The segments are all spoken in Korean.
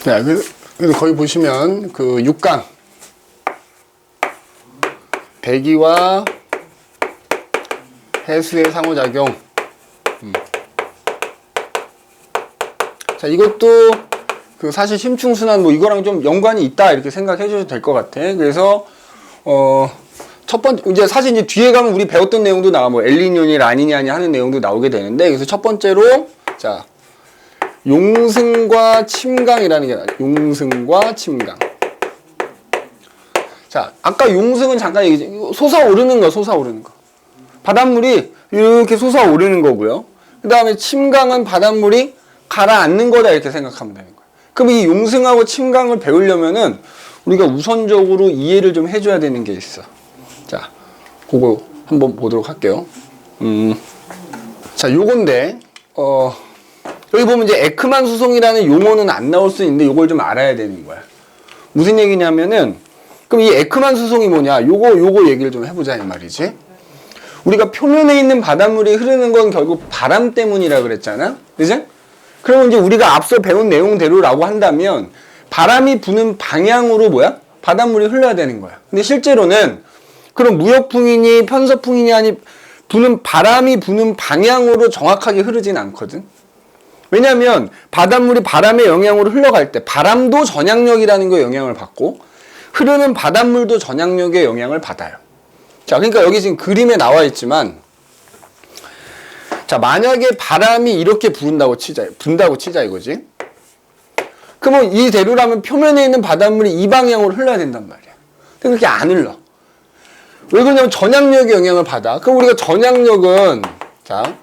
네, 그래서 거기 보시면 그 6강 배기와 해수의 상호작용. 자, 이것도 그 사실 심층순환 뭐 이거랑 좀 연관이 있다 이렇게 생각해 주셔도 될 것 같아. 그래서 첫 번째 이제 사실 이제 뒤에 가면 우리 배웠던 내용도 나와 뭐 엘니뇨니 라니냐니 하는 내용도 나오게 되는데, 그래서 첫 번째로 자 용승과 침강이라는 게 나와요. 용승과 침강. 자, 아까 용승은 잠깐 얘기했지. 솟아오르는 거, 솟아오르는 거. 바닷물이 이렇게 솟아오르는 거고요. 그 다음에 침강은 바닷물이 가라앉는 거다 이렇게 생각하면 되는 거예요. 그럼 이 용승하고 침강을 배우려면은 우리가 우선적으로 이해를 좀 해줘야 되는 게 있어. 자, 그거 한번 보도록 할게요. 자, 요건데, 여기 보면 이제 에크만 수송이라는 용어는 안 나올 수 있는데 요걸 좀 알아야 되는 거야. 무슨 얘기냐면은, 그럼 이 에크만 수송이 뭐냐? 요거 얘기를 좀 해보자 이 말이지. 우리가 표면에 있는 바닷물이 흐르는 건 결국 바람 때문이라 그랬잖아? 그지? 그러면 이제 우리가 앞서 배운 내용대로라고 한다면 바람이 부는 방향으로 뭐야? 바닷물이 흘러야 되는 거야. 근데 실제로는 그럼 무역풍이니 편서풍이니 아니 바람이 부는 방향으로 정확하게 흐르진 않거든. 왜냐면 바닷물이 바람의 영향으로 흘러갈 때 바람도 전향력이라는 거에 영향을 받고 흐르는 바닷물도 전향력의 영향을 받아요. 자, 그러니까 여기 지금 그림에 나와 있지만, 자, 만약에 바람이 이렇게 분다고 치자 이거지. 그러면 이 대로라면 표면에 있는 바닷물이 이 방향으로 흘러야 된단 말이야. 근데 그렇게 안 흘러. 왜 그러냐면 전향력의 영향을 받아. 그럼 우리가 전향력은, 자,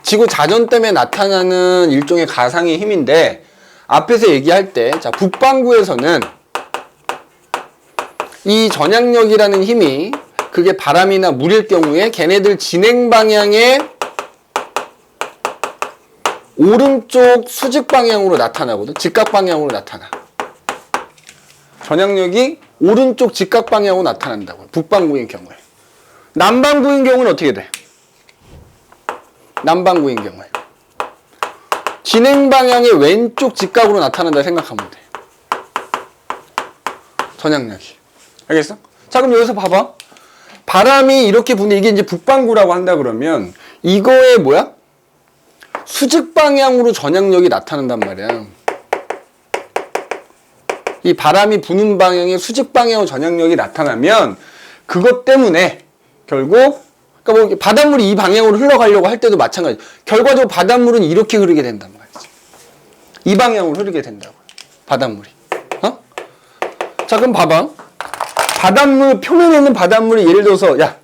지구 자전 때문에 나타나는 일종의 가상의 힘인데, 앞에서 얘기할 때, 자, 북반구에서는 이 전향력이라는 힘이 그게 바람이나 물일 경우에 걔네들 진행 방향의 오른쪽 수직 방향으로 나타나거든. 직각 방향으로 나타나. 전향력이 오른쪽 직각 방향으로 나타난다고요. 북반구인 경우에. 남반구인 경우는 어떻게 돼? 남반구인 경우에 진행 방향의 왼쪽 직각으로 나타난다 생각하면 돼. 전향력이. 알겠어? 자, 그럼 여기서 봐봐. 바람이 이렇게 부는 이게 이제 북반구라고 한다 그러면 이거에 뭐야? 수직 방향으로 전향력이 나타난단 말이야. 이 바람이 부는 방향의 수직 방향으로 전향력이 나타나면 그것 때문에 결국 그러니까 뭐 바닷물이 이 방향으로 흘러가려고 할 때도 마찬가지. 결과적으로 바닷물은 이렇게 흐르게 된단 말이지. 이 방향으로 흐르게 된다고. 바닷물이. 어? 자, 그럼 봐봐. 바닷물 표면에 있는 바닷물이 예를 들어서 야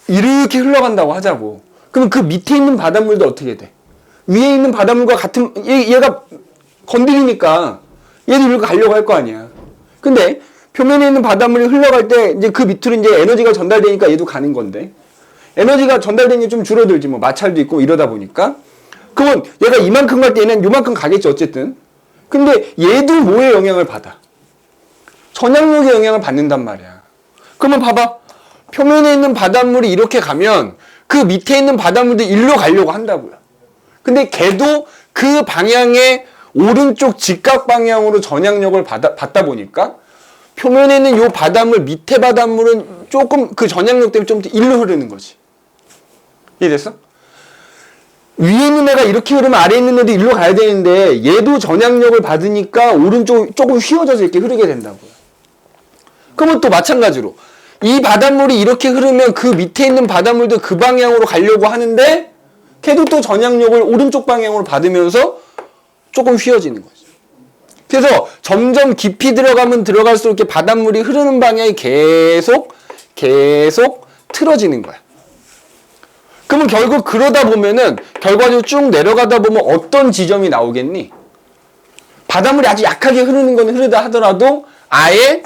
이렇게 흘러간다고 하자고. 그럼 그 밑에 있는 바닷물도 어떻게 돼? 위에 있는 바닷물과 같은 얘가 건드리니까 얘도 이렇게 가려고 할 거 아니야. 근데 표면에 있는 바닷물이 흘러갈 때 이제 그 밑으로 이제 에너지가 전달되니까 얘도 가는 건데 에너지가 전달되는 게 좀 줄어들지 뭐 마찰도 있고 이러다 보니까 그러면 얘가 이만큼 갈 때 얘는 요만큼 가겠지 어쨌든. 근데 얘도 뭐에 영향을 받아? 전향력의 영향을 받는단 말이야. 그러면 봐봐. 표면에 있는 바닷물이 이렇게 가면 그 밑에 있는 바닷물도 일로 가려고 한다고요. 근데 걔도 그 방향의 오른쪽 직각 방향으로 전향력을 받다 보니까 표면에 있는 요 바닷물, 밑에 바닷물은 조금 그 전향력 때문에 좀 일로 흐르는 거지. 이해됐어? 위에 있는 애가 이렇게 흐르면 아래에 있는 애도 일로 가야 되는데 얘도 전향력을 받으니까 오른쪽 조금 휘어져서 이렇게 흐르게 된다고요. 그러면 또 마찬가지로 이 바닷물이 이렇게 흐르면 그 밑에 있는 바닷물도 그 방향으로 가려고 하는데 걔도 또 전향력을 오른쪽 방향으로 받으면서 조금 휘어지는 거죠. 그래서 점점 깊이 들어가면 들어갈수록 이렇게 바닷물이 흐르는 방향이 계속 틀어지는 거야. 그러면 결국 그러다 보면은 결과적으로 쭉 내려가다 보면 어떤 지점이 나오겠니? 바닷물이 아주 약하게 흐르는 건 흐르다 하더라도 아예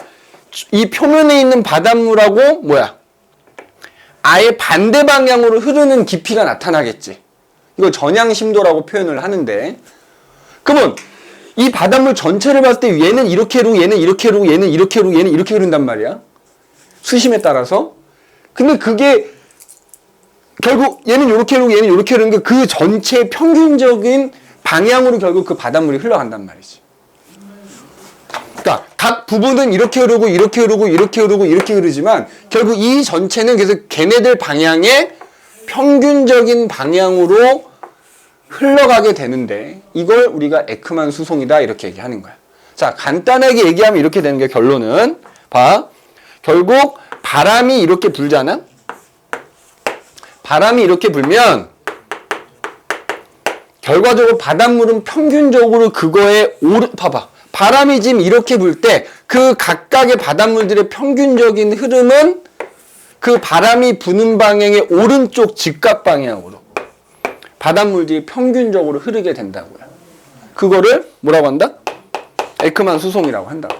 이 표면에 있는 바닷물하고 뭐야? 아예 반대 방향으로 흐르는 깊이가 나타나겠지. 이걸 전향심도라고 표현을 하는데 그러면 이 바닷물 전체를 봤을 때 얘는 이렇게 흐르고 얘는 이렇게 흐르고 얘는 이렇게 흐르고 얘는 이렇게 흐른단 말이야. 수심에 따라서. 근데 그게 결국 얘는 이렇게 흐르고 얘는 이렇게 흐르는 게 그 전체의 평균적인 방향으로 결국 그 바닷물이 흘러간단 말이지. 그러니까 각 부분은 이렇게 흐르고 이렇게 흐르고 이렇게 흐르고 이렇게 흐르지만 결국 이 전체는 그래서 걔네들 방향의 평균적인 방향으로 흘러가게 되는데 이걸 우리가 에크만 수송이다 이렇게 얘기하는 거야. 자, 간단하게 얘기하면 이렇게 되는 게 결론은 봐. 결국 바람이 이렇게 불잖아. 바람이 이렇게 불면 결과적으로 바닷물은 평균적으로 그거에 봐봐. 바람이 지금 이렇게 불 때 그 각각의 바닷물들의 평균적인 흐름은 그 바람이 부는 방향의 오른쪽 직각 방향으로 바닷물들이 평균적으로 흐르게 된다고요. 그거를 뭐라고 한다? 에크만 수송이라고 한다고.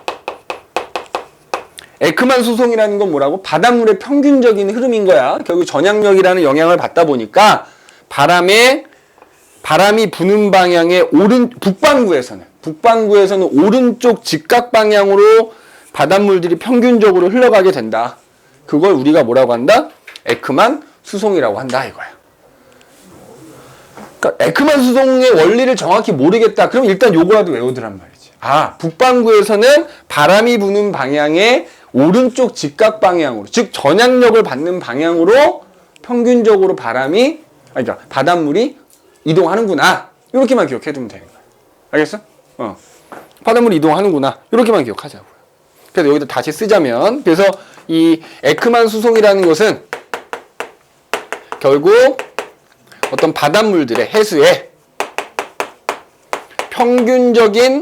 에크만 수송이라는 건 뭐라고? 바닷물의 평균적인 흐름인 거야. 결국 전향력이라는 영향을 받다 보니까 바람이 부는 방향의 북반구에서는 오른쪽 직각 방향으로 바닷물들이 평균적으로 흘러가게 된다. 그걸 우리가 뭐라고 한다? 에크만 수송이라고 한다 이거야. 그러니까 에크만 수송의 원리를 정확히 모르겠다. 그럼 일단 요거라도 외우더란 말이지. 아, 북반구에서는 바람이 부는 방향의 오른쪽 직각 방향으로, 즉 전향력을 받는 방향으로 평균적으로 그러니까 바닷물이 이동하는구나. 이렇게만 기억해두면 되는 거야. 알겠어? 바닷물이 이동하는구나. 이렇게만 기억하자고요. 그래서 여기다 다시 쓰자면, 그래서 이 에크만 수송이라는 것은 결국 어떤 바닷물들의 해수의 평균적인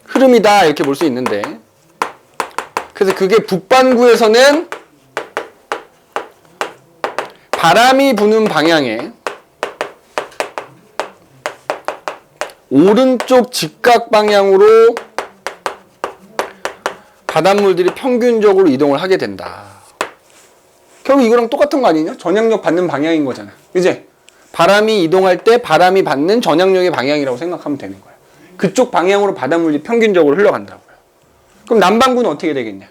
흐름이다 이렇게 볼 수 있는데, 그래서 그게 북반구에서는 바람이 부는 방향에 오른쪽 직각 방향으로 바닷물들이 평균적으로 이동을 하게 된다. 결국 이거랑 똑같은 거 아니냐? 전향력 받는 방향인 거잖아. 이제 바람이 이동할 때 바람이 받는 전향력의 방향이라고 생각하면 되는 거야. 그쪽 방향으로 바닷물이 평균적으로 흘러간다고요. 그럼 남반구는 어떻게 되겠냐?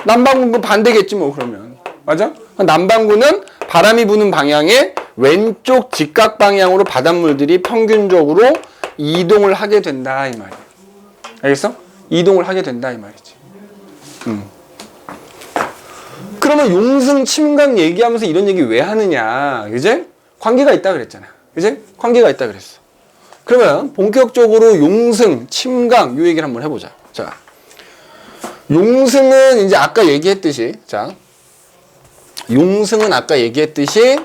남반구는 반대겠지 뭐 그러면. 맞아? 남반구는 바람이 부는 방향의 왼쪽 직각 방향으로 바닷물들이 평균적으로 이동을 하게 된다 이 말이야. 알겠어? 이동을 하게 된다 이 말이지. 그러면 용승, 침강 얘기하면서 이런 얘기 왜 하느냐? 그제? 관계가 있다 그랬잖아. 그제? 관계가 있다 그랬어. 그러면 본격적으로 용승, 침강 요 얘기를 한번 해보자. 자, 용승은 이제 아까 얘기했듯이, 자, 용승은 아까 얘기했듯이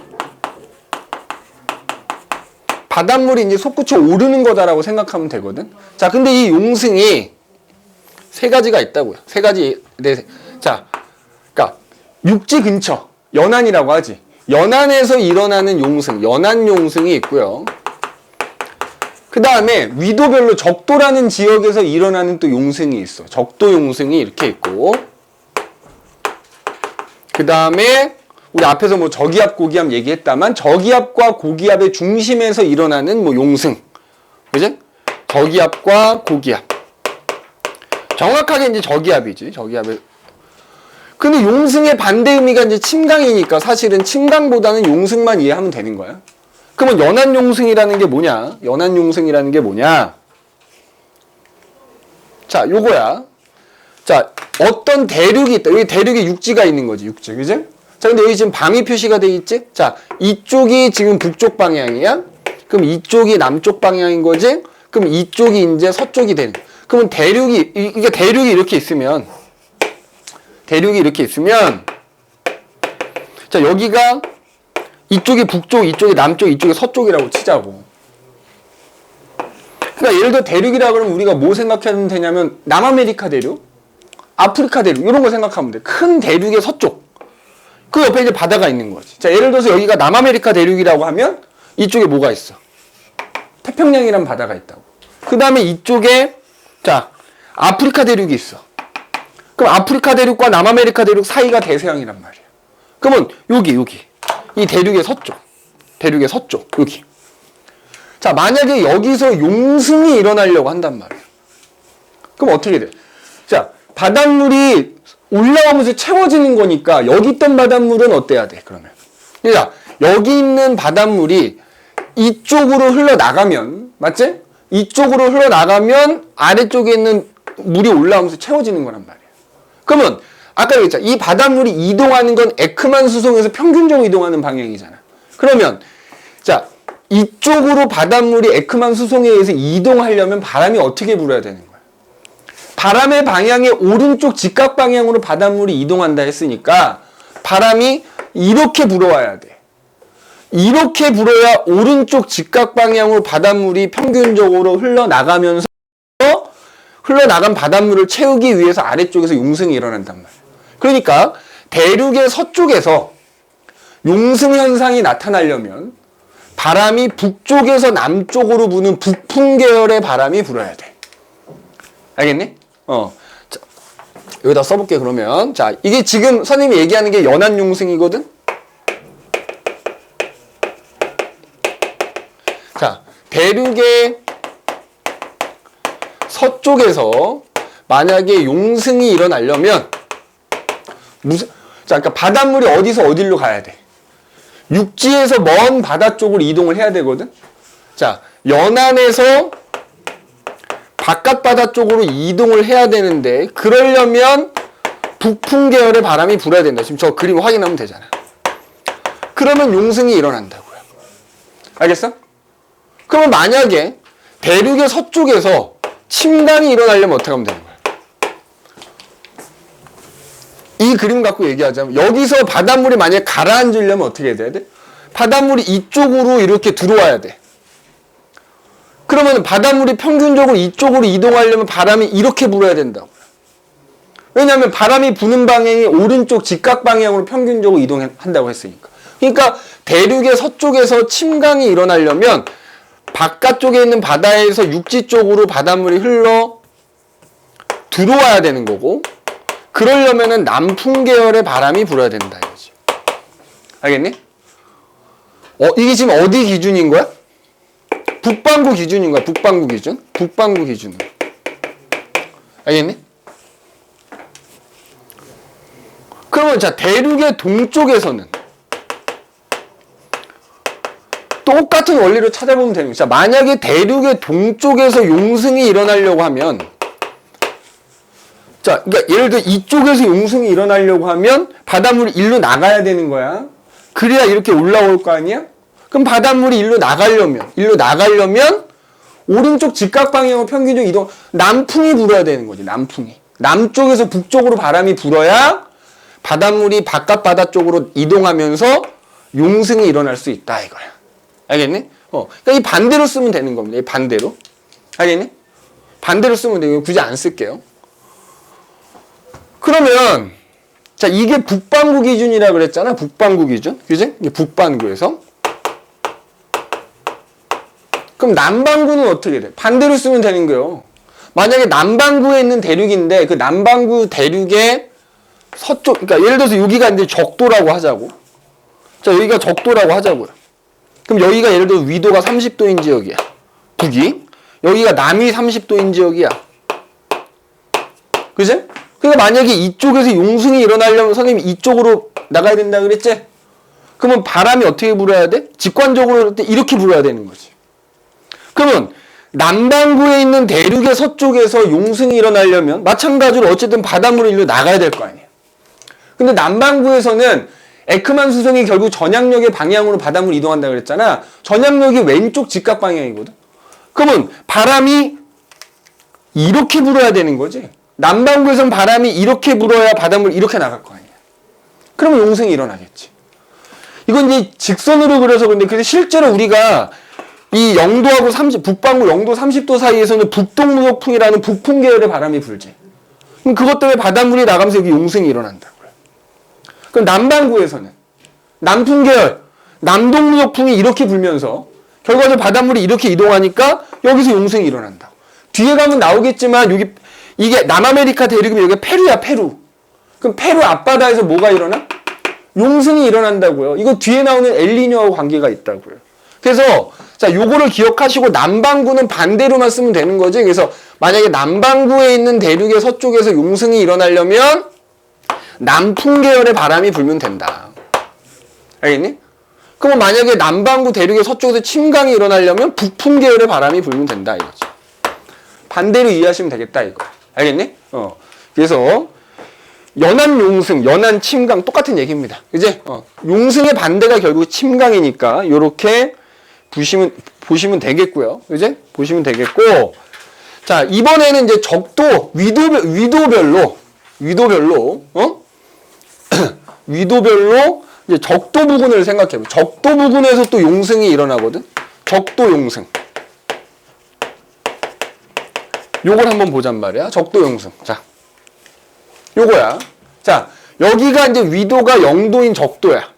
바닷물이 이제 솟구쳐 오르는 거다라고 생각하면 되거든. 자, 근데 이 용승이 세 가지가 있다고요. 세 가지. 자, 그러니까 육지 근처, 연안이라고 하지. 연안에서 일어나는 용승, 연안 용승이 있고요. 그 다음에 위도별로 적도라는 지역에서 일어나는 또 용승이 있어. 적도 용승이 이렇게 있고. 그 다음에 우리 앞에서 뭐 저기압, 고기압 얘기했다만 저기압과 고기압의 중심에서 일어나는 뭐 용승. 그지? 저기압과 고기압. 정확하게 이제 저기압이지. 저기압의. 근데 용승의 반대 의미가 이제 침강이니까 사실은 침강보다는 용승만 이해하면 되는 거야. 그러면 연안 용승이라는 게 뭐냐? 연안 용승이라는 게 뭐냐? 자, 요거야. 자, 어떤 대륙이 있다. 여기 대륙에 육지가 있는 거지, 육지. 그지? 자, 근데 여기 지금 방위 표시가 돼 있지? 자, 이쪽이 지금 북쪽 방향이야? 그럼 이쪽이 남쪽 방향인 거지? 그럼 이쪽이 이제 서쪽이 되는 거야. 그러면 이게 대륙이 이렇게 있으면, 자, 여기가 이쪽이 북쪽, 이쪽이 남쪽, 이쪽이 서쪽이라고 치자고. 그러니까 예를 들어 대륙이라 그러면 우리가 뭐 생각하면 되냐면 남아메리카 대륙, 아프리카 대륙 이런 거 생각하면 돼. 큰 대륙의 서쪽. 그 옆에 이제 바다가 있는 거지. 자, 예를 들어서 여기가 남아메리카 대륙이라고 하면 이쪽에 뭐가 있어? 태평양이란 바다가 있다고. 그 다음에 이쪽에 자, 아프리카 대륙이 있어. 그럼 아프리카 대륙과 남아메리카 대륙 사이가 대서양이란 말이야. 그러면 여기 이 대륙의 서쪽 여기. 자, 만약에 여기서 용승이 일어나려고 한단 말이야. 그럼 어떻게 돼? 자, 바닷물이 올라오면서 채워지는 거니까 여기 있던 바닷물은 어때야 돼? 그러면 자, 여기 있는 바닷물이 이쪽으로 흘러나가면, 맞지? 이쪽으로 흘러나가면 아래쪽에 있는 물이 올라오면서 채워지는 거란 말이에요. 그러면 아까 얘기했잖아. 이 바닷물이 이동하는 건 에크만 수송에서 평균적으로 이동하는 방향이잖아. 그러면 자, 이쪽으로 바닷물이 에크만 수송에 의해서 이동하려면 바람이 어떻게 불어야 되는 거야? 바람의 방향의 오른쪽 직각 방향으로 바닷물이 이동한다 했으니까 바람이 이렇게 불어와야 돼. 이렇게 불어야 오른쪽 직각 방향으로 바닷물이 평균적으로 흘러나가면서 흘러나간 바닷물을 채우기 위해서 아래쪽에서 용승이 일어난단 말이야. 그러니까 대륙의 서쪽에서 용승 현상이 나타나려면 바람이 북쪽에서 남쪽으로 부는 북풍 계열의 바람이 불어야 돼. 알겠니? 자, 여기다 써볼게, 그러면. 자, 이게 지금 선생님이 얘기하는 게 연안 용승이거든? 자, 대륙의 서쪽에서 만약에 용승이 일어나려면 자, 그러니까 바닷물이 어디서 어디로 가야 돼? 육지에서 먼 바다 쪽으로 이동을 해야 되거든? 자, 연안에서 바깥 바다 쪽으로 이동을 해야 되는데, 그러려면 북풍 계열의 바람이 불어야 된다. 지금 저 그림 확인하면 되잖아. 그러면 용승이 일어난다고요. 알겠어? 그러면 만약에 대륙의 서쪽에서 침강이 일어나려면 어떻게 하면 되는 거야? 이 그림 갖고 얘기하자면, 여기서 바닷물이 만약에 가라앉으려면 어떻게 해야 돼? 바닷물이 이쪽으로 이렇게 들어와야 돼. 그러면 바닷물이 평균적으로 이쪽으로 이동하려면 바람이 이렇게 불어야 된다고요. 왜냐하면 바람이 부는 방향이 오른쪽 직각 방향으로 평균적으로 이동한다고 했으니까. 그러니까 대륙의 서쪽에서 침강이 일어나려면 바깥쪽에 있는 바다에서 육지 쪽으로 바닷물이 흘러 들어와야 되는 거고, 그러려면은 남풍 계열의 바람이 불어야 된다 이거지. 알겠니? 이게 지금 어디 기준인 거야? 북반구 기준인 거야. 북반구 기준. 북반구 기준. 알겠니? 그러면 자, 대륙의 동쪽에서는 똑같은 원리로 찾아보면 되는 거야. 자, 만약에 대륙의 동쪽에서 용승이 일어나려고 하면, 자, 그러니까 예를 들어 이쪽에서 용승이 일어나려고 하면 바닷물이 일로 나가야 되는 거야. 그래야 이렇게 올라올 거 아니야? 그럼 바닷물이 일로 나가려면 오른쪽 직각 방향으로 평균적 이동, 남풍이 불어야 되는 거지. 남풍이. 남쪽에서 북쪽으로 바람이 불어야 바닷물이 바깥 바다 쪽으로 이동하면서 용승이 일어날 수 있다 이거야. 알겠니? 그러니까 이 반대로 쓰면 되는 겁니다. 이 반대로. 알겠니? 반대로 쓰면 되고 굳이 안 쓸게요. 그러면 자, 이게 북반구 기준이라 그랬잖아. 북반구 기준. 그지? 이게 북반구에서. 그럼 남반구는 어떻게 돼? 반대로 쓰면 되는 거예요. 만약에 남반구에 있는 대륙인데 그 남반구 대륙의 서쪽, 그러니까 예를 들어서 여기가 이제 적도라고 하자고. 자, 여기가 적도라고 하자고요. 그럼 여기가 예를 들어 위도가 30도인 지역이야. 북이. 여기가 남이 30도인 지역이야. 그지? 그러니까 만약에 이쪽에서 용승이 일어나려면 선생님이 이쪽으로 나가야 된다 그랬지? 그러면 바람이 어떻게 불어야 돼? 직관적으로 이렇게 불어야 되는 거지. 그러면 남반구에 있는 대륙의 서쪽에서 용승이 일어나려면 마찬가지로 어쨌든 바닷물이 일로 나가야 될 거 아니에요. 근데 남반구에서는 에크만 수송이 결국 전향력의 방향으로 바닷물이 이동한다고 그랬잖아. 전향력이 왼쪽 직각 방향이거든. 그러면 바람이 이렇게 불어야 되는 거지. 남반구에서는 바람이 이렇게 불어야 바닷물이 이렇게 나갈 거 아니야. 그러면 용승이 일어나겠지. 이건 이제 직선으로 그려서 그런데 근데 실제로 우리가 이 영도하고 북반구 영도 30도 사이에서는 북동무역풍이라는 북풍 계열의 바람이 불지. 그럼 그것 때문에 바닷물이 나가면서 여기 용승이 일어난다고요. 그럼 남반구에서는 남풍 계열, 남동무역풍이 이렇게 불면서 결과적으로 바닷물이 이렇게 이동하니까 여기서 용승이 일어난다고. 뒤에 가면 나오겠지만 여기 이게 남아메리카 대륙이면 여기가 페루야, 페루. 그럼 페루 앞바다에서 뭐가 일어나? 용승이 일어난다고요. 이거 뒤에 나오는 엘니뇨하고 관계가 있다고요. 그래서 자, 요거를 기억하시고 남반구는 반대로만 쓰면 되는 거지. 그래서 만약에 남반구에 있는 대륙의 서쪽에서 용승이 일어나려면 남풍 계열의 바람이 불면 된다. 알겠니? 그럼 만약에 남반구 대륙의 서쪽에서 침강이 일어나려면 북풍 계열의 바람이 불면 된다 이거지. 반대로 이해하시면 되겠다 이거. 알겠니? 그래서 연안 용승, 연안 침강 똑같은 얘기입니다. 이제 용승의 반대가 결국 침강이니까 요렇게 보시면 되겠고요. 이제 보시면 되겠고. 자, 이번에는 이제 적도 위도별로 위도별로 이제 적도 부근을 생각해 봐. 적도 부근에서 또 용승이 일어나거든. 적도 용승. 요걸 한번 보잔 말이야. 적도 용승. 자, 요거야. 자, 여기가 이제 위도가 0도인 적도야.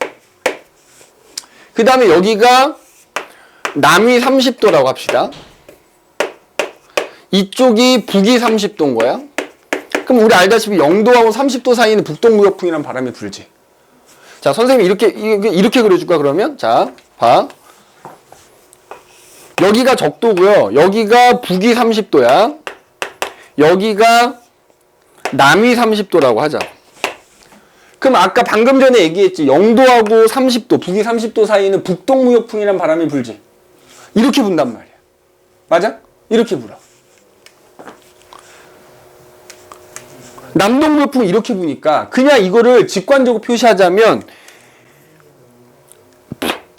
그 다음에 여기가 남위 30도라고 합시다. 이쪽이 북위 30도인 거야. 그럼 우리 알다시피 0도하고 30도 사이는 북동무역풍이라는 바람이 불지. 자, 선생님이 이렇게 그려줄까, 그러면? 자, 봐. 여기가 적도고요. 여기가 북위 30도야. 여기가 남위 30도라고 하자. 그럼 아까 방금 전에 얘기했지. 0도하고 30도, 북위 30도 사이는 북동무역풍이라는 바람이 불지. 이렇게 분단 말이야. 맞아? 이렇게 불어. 남동무역풍 이렇게 부니까 그냥 이거를 직관적으로 표시하자면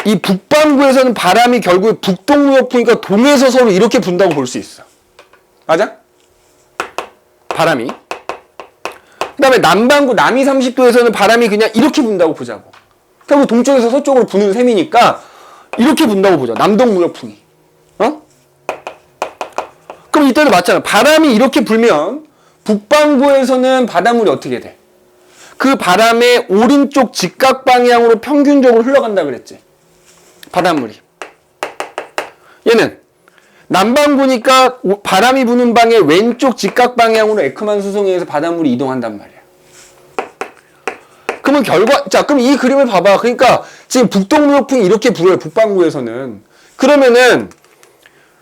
이 북반구에서는 바람이 결국 북동무역풍이니까 동에서 서로 이렇게 분다고 볼 수 있어. 맞아? 바람이. 그 다음에 남반구 남위 30도에서는 바람이 그냥 이렇게 분다고 보자고. 결국 동쪽에서 서쪽으로 부는 셈이니까 이렇게 분다고 보자. 남동무역풍이. 그럼 이때도 맞잖아. 바람이 이렇게 불면 북반구에서는 바닷물이 어떻게 돼? 그 바람의 오른쪽 직각 방향으로 평균적으로 흘러간다 그랬지. 바닷물이. 얘는 남반구니까 바람이 부는 방의 왼쪽 직각 방향으로 에크만 수송에 의해서 바닷물이 이동한단 말이야. 그러면 그럼 이 그림을 봐봐. 그러니까 지금 북동무역풍이 이렇게 불어요. 북반구에서는. 그러면은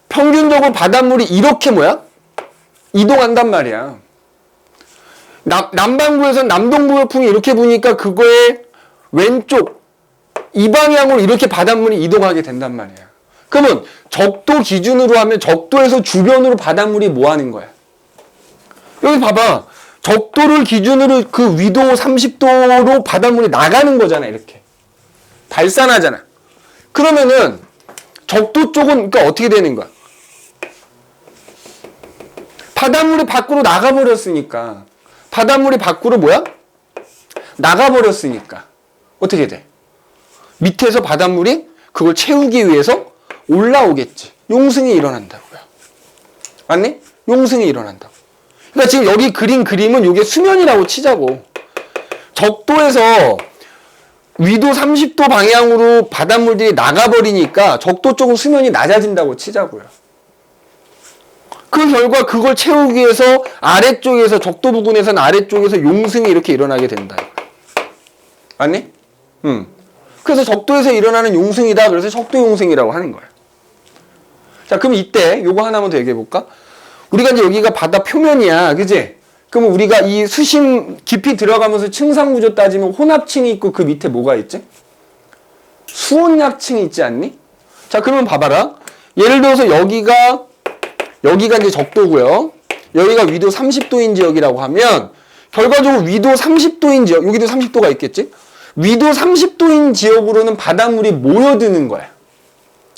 평균적으로 바닷물이 이렇게 이동한단 말이야. 남반구에서는 남동무역풍이 이렇게 부니까 그거의 왼쪽 이 방향으로 이렇게 바닷물이 이동하게 된단 말이야. 그러면 적도 기준으로 하면 적도에서 주변으로 바닷물이 뭐 하는 거야? 여기 봐봐. 적도를 기준으로 그 위도 30도로 바닷물이 나가는 거잖아. 이렇게. 발산하잖아. 그러면은 적도 쪽은 그러니까 어떻게 되는 거야? 바닷물이 밖으로 나가버렸으니까. 바닷물이 밖으로 나가버렸으니까. 어떻게 돼? 밑에서 바닷물이 그걸 채우기 위해서 올라오겠지. 용승이 일어난다고요. 맞니? 용승이 일어난다고. 그러니까 지금 여기 그린 그림은 이게 수면이라고 치자고. 적도에서 위도 30도 방향으로 바닷물들이 나가버리니까 적도 쪽은 수면이 낮아진다고 치자고요. 그 결과 그걸 채우기 위해서 아래쪽에서 적도 부근에서는 아래쪽에서 용승이 이렇게 일어나게 된다. 맞니? 그래서 적도에서 일어나는 용승이다. 그래서 적도 용승이라고 하는 거야. 자, 그럼 이때 요거 하나만 더 얘기해 볼까? 우리가 이제 여기가 바다 표면이야. 그지? 그러면 우리가 이 수심 깊이 들어가면서 층상 구조 따지면 혼합층이 있고 그 밑에 뭐가 있지? 수온약층이 있지 않니? 자, 그러면 봐봐라. 예를 들어서 여기가 이제 적도고요. 여기가 위도 30도인 지역이라고 하면 결과적으로 위도 30도인 지역, 여기도 30도가 있겠지? 위도 30도인 지역으로는 바닷물이 모여드는 거야.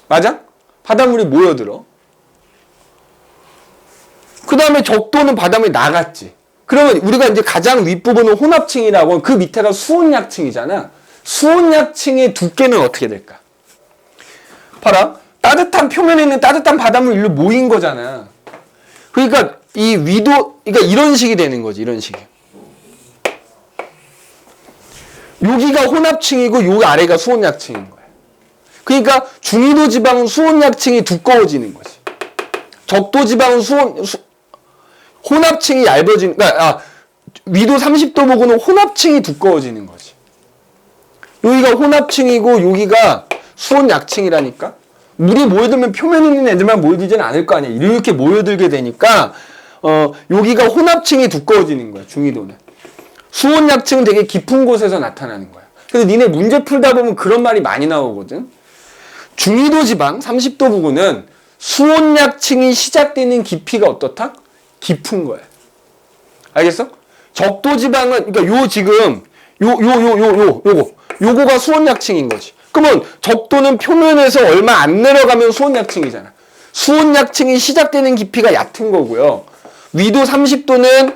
맞아? 바닷물이 모여들어. 그 다음에 적도는 바닷물이 나갔지. 그러면 우리가 이제 가장 윗부분은 혼합층이라고 하면 그 밑에가 수온약층이잖아. 수온약층의 두께는 어떻게 될까? 봐라. 따뜻한 표면에 있는 따뜻한 바닷물이 일로 모인 거잖아. 그러니까 이 위도, 그러니까 이런 식이 되는 거지. 이런 식이. 여기가 혼합층이고 여기 아래가 수온약층인 거야. 그러니까 중위도 지방은 수온약층이 두꺼워지는 거지. 적도 지방은 혼합층이 얇아지는, 그러니까 위도 30도 부근은 혼합층이 두꺼워지는 거지. 여기가 혼합층이고 여기가 수온약층이라니까. 물이 모여들면 표면에 있는 애들만 모여들지는 않을 거 아니야. 이렇게 모여들게 되니까 여기가 혼합층이 두꺼워지는 거야. 중위도는. 수온약층은 되게 깊은 곳에서 나타나는 거야. 그래서 니네 문제 풀다 보면 그런 말이 많이 나오거든. 중위도 지방 30도 부근은 수온약층이 시작되는 깊이가 어떻다? 깊은 거야. 알겠어? 적도 지방은 그러니까 요 지금 요거가 수온약층인 거지. 그러면 적도는 표면에서 얼마 안 내려가면 수온약층이잖아. 수온약층이 시작되는 깊이가 얕은 거고요. 위도 30도는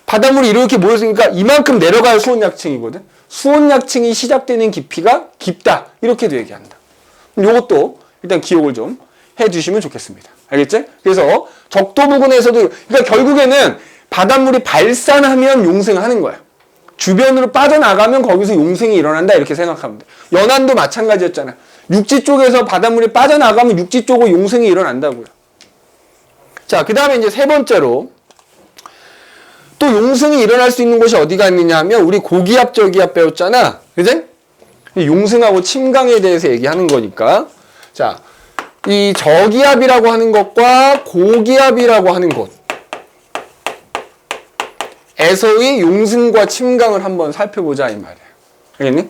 바닷물이 이렇게 모였으니까 이만큼 내려가야 수온약층이거든. 수온약층이 시작되는 깊이가 깊다. 이렇게도 얘기한다. 요것도 일단 기억을 좀 해주시면 좋겠습니다. 알겠지? 그래서 적도 부근에서도 그러니까 결국에는 바닷물이 발산하면 용생하는 거야. 주변으로 빠져나가면 거기서 용생이 일어난다 이렇게 생각하면 돼. 연안도 마찬가지였잖아. 육지 쪽에서 바닷물이 빠져나가면 육지 쪽으로 용생이 일어난다고요. 자, 그 다음에 이제 세 번째로 또 용생이 일어날 수 있는 곳이 어디가 있느냐 하면 우리 고기압 저기압 배웠잖아. 그지? 용생하고 침강에 대해서 얘기하는 거니까. 자, 이 저기압이라고 하는 것과 고기압이라고 하는 곳에서의 용승과 침강을 한번 살펴보자 이 말이야. 알겠니?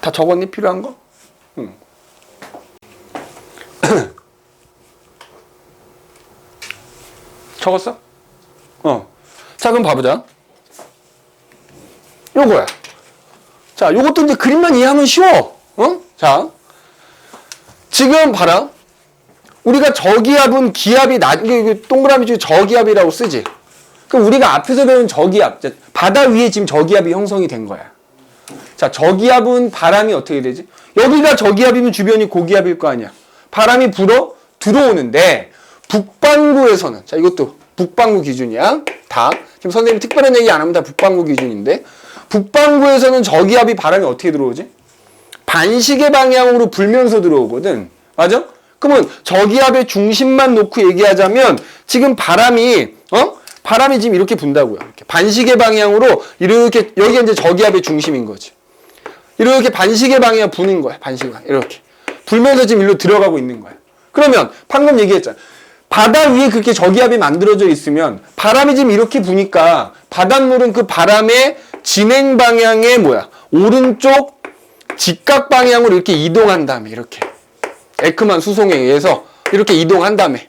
다 적었니? 필요한 거? 응. 적었어? 자, 그럼 봐보자. 요거야. 자, 요것도 이제 그림만 이해하면 쉬워. 자, 지금 봐라. 우리가 저기압은 기압이 이게 동그라미 중에 저기압이라고 쓰지. 그럼 우리가 앞에서 배운 저기압, 바다 위에 지금 저기압이 형성이 된 거야. 자, 저기압은 바람이 어떻게 되지? 여기가 저기압이면 주변이 고기압일 거 아니야. 바람이 불어 들어오는데 북반구에서는, 자, 이것도 북반구 기준이야. 다. 지금 선생님이 특별한 얘기 안 하면 다 북반구 기준인데 북반구에서는 저기압이 바람이 어떻게 들어오지? 반시계 방향으로 불면서 들어오거든. 맞아? 그러면 저기압의 중심만 놓고 얘기하자면 지금 바람이 지금 이렇게 분다고요. 이렇게 반시계 방향으로 이렇게 여기가 이제 저기압의 중심인 거지. 이렇게 반시계 방향 부는 거야. 반시계 방향 이렇게 불면서 지금 일로 들어가고 있는 거야. 그러면 방금 얘기했잖아. 바다 위에 그렇게 저기압이 만들어져 있으면 바람이 지금 이렇게 부니까 바닷물은 그 바람의 진행 방향의 오른쪽 직각 방향으로 이렇게 이동한 다음에 이렇게 에크만 수송에 의해서 이렇게 이동한 다음에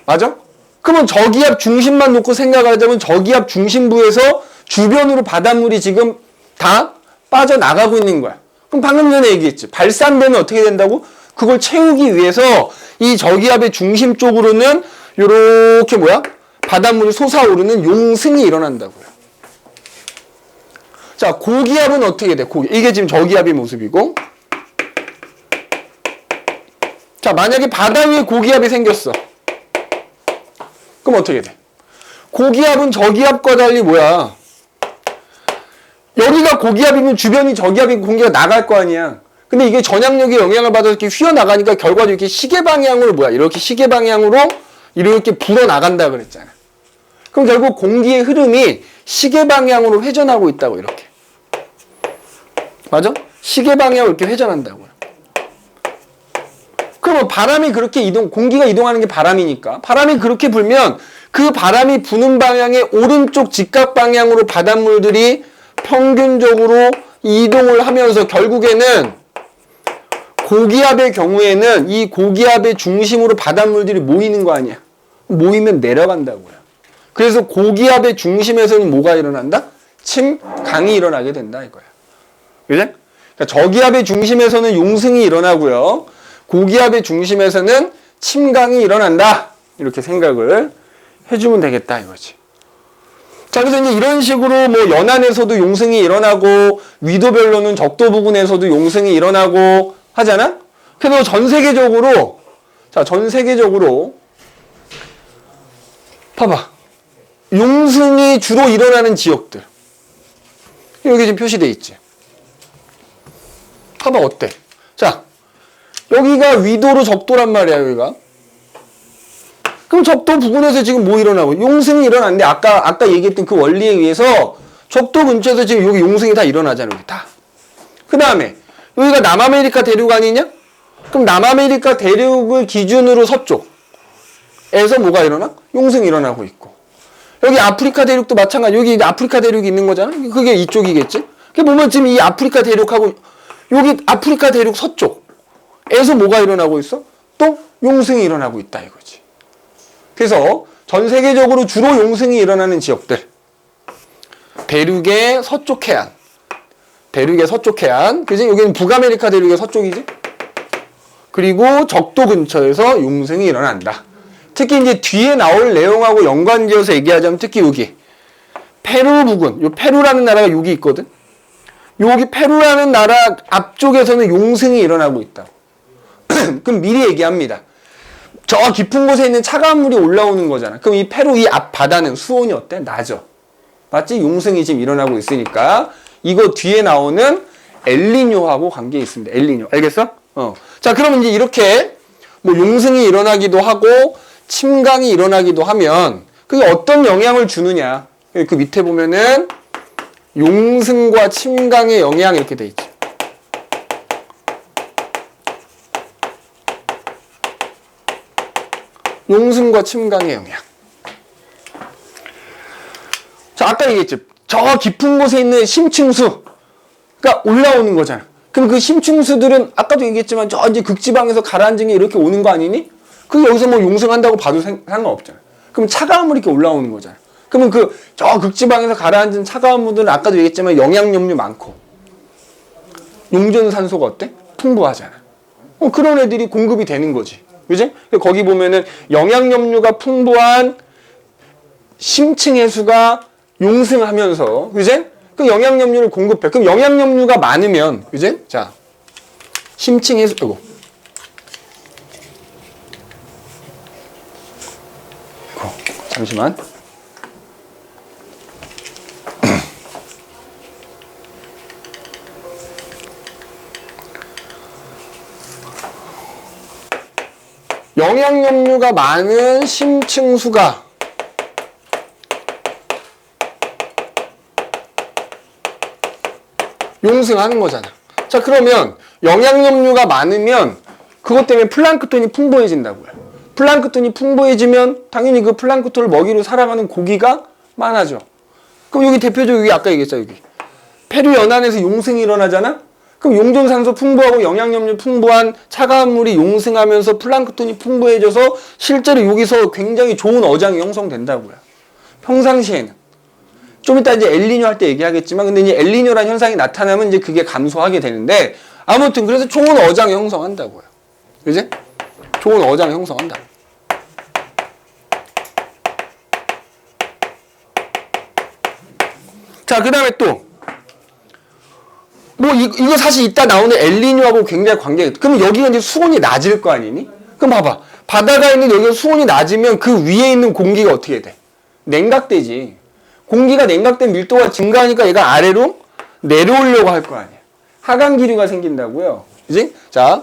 맞아? 그러면 저기압 중심만 놓고 생각하자면 저기압 중심부에서 주변으로 바닷물이 지금 다 빠져나가고 있는 거야. 그럼 방금 전에 얘기했지. 발산되면 어떻게 된다고? 그걸 채우기 위해서 이 저기압의 중심 쪽으로는 요렇게 바닷물이 솟아오르는 용승이 일어난다고요. 자, 고기압은 어떻게 돼? 이게 지금 저기압의 모습이고. 자, 만약에 바다 위에 고기압이 생겼어. 그럼 어떻게 돼? 고기압은 저기압과 달리 여기가 고기압이면 주변이 저기압이고 공기가 나갈 거 아니야. 근데 이게 전향력의 영향을 받아서 이렇게 휘어나가니까 결과적으로 이렇게 시계 방향으로 이렇게 시계 방향으로 이렇게 불어 나간다 그랬잖아. 그럼 결국 공기의 흐름이 시계 방향으로 회전하고 있다고 이렇게. 맞아? 시계 방향으로 이렇게 회전한다고요. 그러면 바람이 그렇게 공기가 이동하는 게 바람이니까 바람이 그렇게 불면 그 바람이 부는 방향의 오른쪽 직각 방향으로 바닷물들이 평균적으로 이동을 하면서 결국에는 고기압의 경우에는 이 고기압의 중심으로 바닷물들이 모이는 거 아니야. 모이면 내려간다고요. 그래서 고기압의 중심에서는 뭐가 일어난다? 침강이 일어나게 된다 이거야. 그죠? 그러니까 저기압의 중심에서는 용승이 일어나고요. 고기압의 중심에서는 침강이 일어난다. 이렇게 생각을 해주면 되겠다 이거지. 자, 그래서 이제 이런 식으로 연안에서도 용승이 일어나고 위도별로는 적도 부근에서도 용승이 일어나고 하잖아? 그래서 전 세계적으로 봐봐. 용승이 주로 일어나는 지역들. 여기 지금 표시되어 있지. 봐봐, 어때? 자, 여기가 위도로 적도란 말이야, 여기가. 그럼 적도 부근에서 지금 뭐 일어나고? 용승이 일어났는데, 아까 얘기했던 그 원리에 의해서 적도 근처에서 지금 여기 용승이 다 일어나잖아, 여기 다. 그 다음에, 여기가 남아메리카 대륙 아니냐? 그럼 남아메리카 대륙을 기준으로 서쪽에서 뭐가 일어나? 용승이 일어나고 있고. 여기 아프리카 대륙도 마찬가지. 여기 아프리카 대륙이 있는 거잖아. 그게 이쪽이겠지. 그게 보면 지금 이 아프리카 대륙하고 여기 아프리카 대륙 서쪽에서 뭐가 일어나고 있어? 또 용승이 일어나고 있다 이거지. 그래서 전 세계적으로 주로 용승이 일어나는 지역들. 대륙의 서쪽 해안. 대륙의 서쪽 해안. 그지? 여기는 북아메리카 대륙의 서쪽이지? 그리고 적도 근처에서 용승이 일어난다. 특히 이제 뒤에 나올 내용하고 연관지어서 얘기하자면 특히 여기 페루 부근, 요 페루라는 나라가 여기 있거든. 여기 페루라는 나라 앞쪽에서는 용승이 일어나고 있다. 그럼 미리 얘기합니다. 저 깊은 곳에 있는 차가운 물이 올라오는 거잖아. 그럼 이 페루 이 앞 바다는 수온이 어때? 낮아. 맞지? 용승이 지금 일어나고 있으니까 이거 뒤에 나오는 엘니뇨하고 관계 있습니다. 엘니뇨. 알겠어? 자, 그럼 이제 이렇게 뭐 용승이 일어나기도 하고 침강이 일어나기도 하면 그게 어떤 영향을 주느냐. 그 밑에 보면은 용승과 침강의 영향 이렇게 돼 있죠. 용승과 침강의 영향. 자, 아까 얘기했죠. 저 깊은 곳에 있는 심층수가 올라오는 거잖아. 그럼 그 심층수들은 아까도 얘기했지만 저 이제 극지방에서 가라앉은 게 이렇게 오는 거 아니니? 그게 여기서 뭐 용승한다고 봐도 상관없잖아. 그럼 차가운 물이 이렇게 올라오는 거잖아. 그러면 그 저 극지방에서 가라앉은 차가운 물들은 아까도 얘기했지만 영양염류 많고 용존산소가 어때? 풍부하잖아. 그런 애들이 공급이 되는 거지. 그지? 거기 보면은 영양염류가 풍부한 심층 해수가 용승하면서, 그지? 그 영양염류를 공급해. 그럼 영양염류가 많으면, 그지? 자, 심층 해수, 잠시만. 영양염류가 많은 심층수가 용승하는 거잖아. 자, 그러면 영양염류가 많으면 그것 때문에 플랑크톤이 풍부해진다고요. 플랑크톤이 풍부해지면 당연히 그 플랑크톤을 먹이로 살아가는 고기가 많아져. 그럼 여기 대표적으로 여기 아까 얘기했죠. 여기 페루 연안에서 용승이 일어나잖아. 그럼 용존산소 풍부하고 영양염류 풍부한 차가운 물이 용승하면서 플랑크톤이 풍부해져서 실제로 여기서 굉장히 좋은 어장이 형성된다고요. 평상시에는. 좀 이따 이제 엘니뇨 할 때 얘기하겠지만, 근데 이제 엘니뇨라는 현상이 나타나면 이제 그게 감소하게 되는데, 아무튼 그래서 좋은 어장 형성한다고요. 그지? 좋은 어장 형성한다. 자, 그 다음에 또, 뭐, 이거 사실 이따 나오는 엘니뇨하고 굉장히 관계가 있다. 그럼 여기가 이제 수온이 낮을 거 아니니? 그럼 봐봐. 바다가 있는 여기가 수온이 낮으면 그 위에 있는 공기가 어떻게 돼? 냉각되지. 공기가 냉각된 밀도가 증가하니까 얘가 아래로 내려오려고 할 거 아니야. 하강 기류가 생긴다고요. 그지? 자,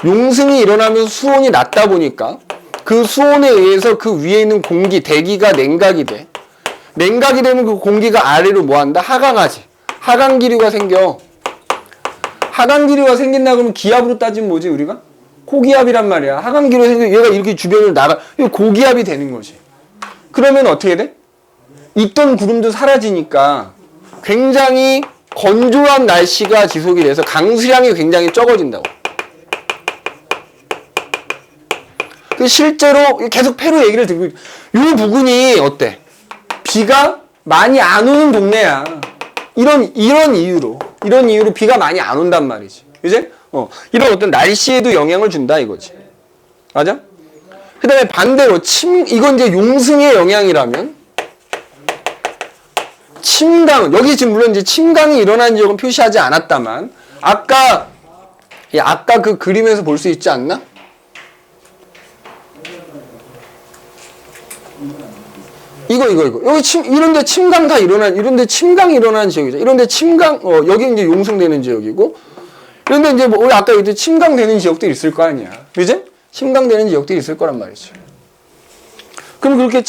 용승이 일어나면서 수온이 낮다 보니까 그 수온에 의해서 그 위에 있는 공기, 대기가 냉각이 돼. 냉각이 되면 그 공기가 아래로 뭐 한다? 하강하지. 하강 기류가 생겨. 하강 기류가 생긴다 그러면 기압으로 따지면 뭐지, 우리가? 고기압이란 말이야. 하강 기류가 생겨 얘가 이렇게 주변을 나가. 이거 고기압이 되는 거지. 그러면 어떻게 돼? 있던 구름도 사라지니까 굉장히 건조한 날씨가 지속이 돼서 강수량이 굉장히 적어진다고. 실제로 계속 페루 얘기를 듣고, 이 부근이 어때? 비가 많이 안 오는 동네야. 이런 이유로 비가 많이 안 온단 말이지. 그지? 이런 어떤 날씨에도 영향을 준다 이거지. 맞아? 그 다음에 반대로 이건 이제 용승의 영향이라면, 침강, 여기 지금 물론 이제 침강이 일어난 지역은 표시하지 않았다만, 아까 그 그림에서 볼 수 있지 않나? 이거. 여기 이런데 침강 다 이런데 침강이 일어나는 지역이죠. 이런데 침강, 여기 이제 용승되는 지역이고, 이런데 이제 뭐, 우리 아까 얘기했듯이 침강되는 지역들이 있을 거 아니야. 그지? 침강되는 지역들이 있을 거란 말이지. 그럼 그렇게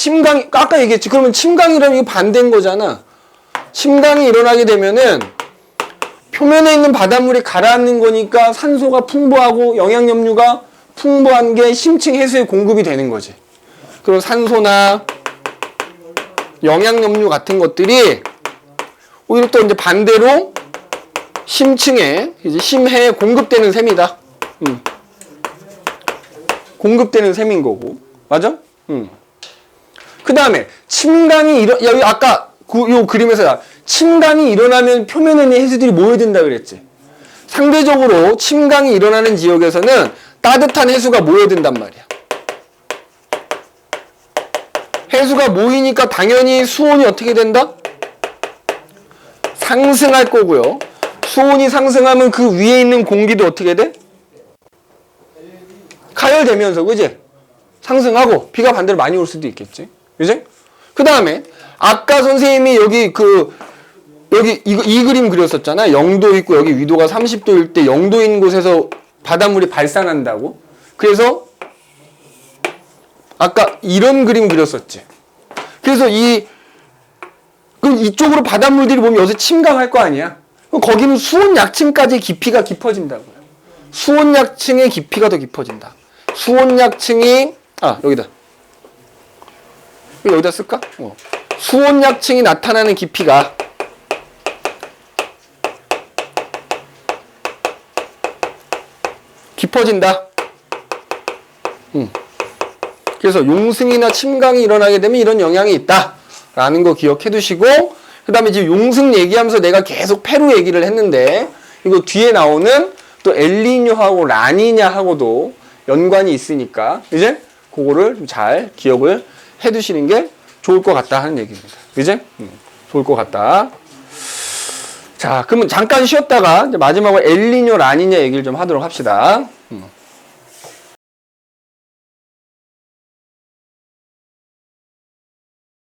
아까 얘기했지. 그러면 침강이라면 이게 반대인 거잖아. 침강이 일어나게 되면은 표면에 있는 바닷물이 가라앉는 거니까 산소가 풍부하고 영양염류가 풍부한 게 심층 해수에 공급이 되는 거지. 그럼 산소나 영양염류 같은 것들이 오히려 또 이제 반대로 심층에 이제 심해에 공급되는 셈이다. 공급되는 셈인 거고, 맞아? 그 다음에 침강이 여기 아까 요 그림에서 침강이 일어나면 표면에 있는 해수들이 모여든다 그랬지. 상대적으로 침강이 일어나는 지역에서는 따뜻한 해수가 모여든단 말이야. 해수가 모이니까 당연히 수온이 어떻게 된다? 상승할 거고요. 수온이 상승하면 그 위에 있는 공기도 어떻게 돼? 가열되면서, 그지? 상승하고 비가 반대로 많이 올 수도 있겠지. 그지? 그 다음에 아까 선생님이 여기 이 그림 그렸었잖아. 0도 있고 여기 위도가 30도일 때 0도인 곳에서 바닷물이 발산한다고. 그래서 아까 이런 그림 그렸었지. 그래서 그럼 이쪽으로 바닷물들이 보면 여기서 침강할 거 아니야. 그럼 거기는 수온 약층까지 깊이가 깊어진다고요. 수온 약층의 깊이가 더 깊어진다. 수온 약층이 여기다 쓸까? 수온 약층이 나타나는 깊이가 깊어진다. 그래서 용승이나 침강이 일어나게 되면 이런 영향이 있다라는 거 기억해 두시고, 그 다음에 지금 용승 얘기하면서 내가 계속 페루 얘기를 했는데 이거 뒤에 나오는 또 엘니뇨하고 라니냐하고도 연관이 있으니까 이제 그거를 잘 기억을 해 두시는 게 좋을 것 같다 하는 얘기입니다. 그지? 좋을 것 같다. 자, 그러면 잠깐 쉬었다가 이제 마지막으로 엘니뇨 라니냐 얘기를 좀 하도록 합시다.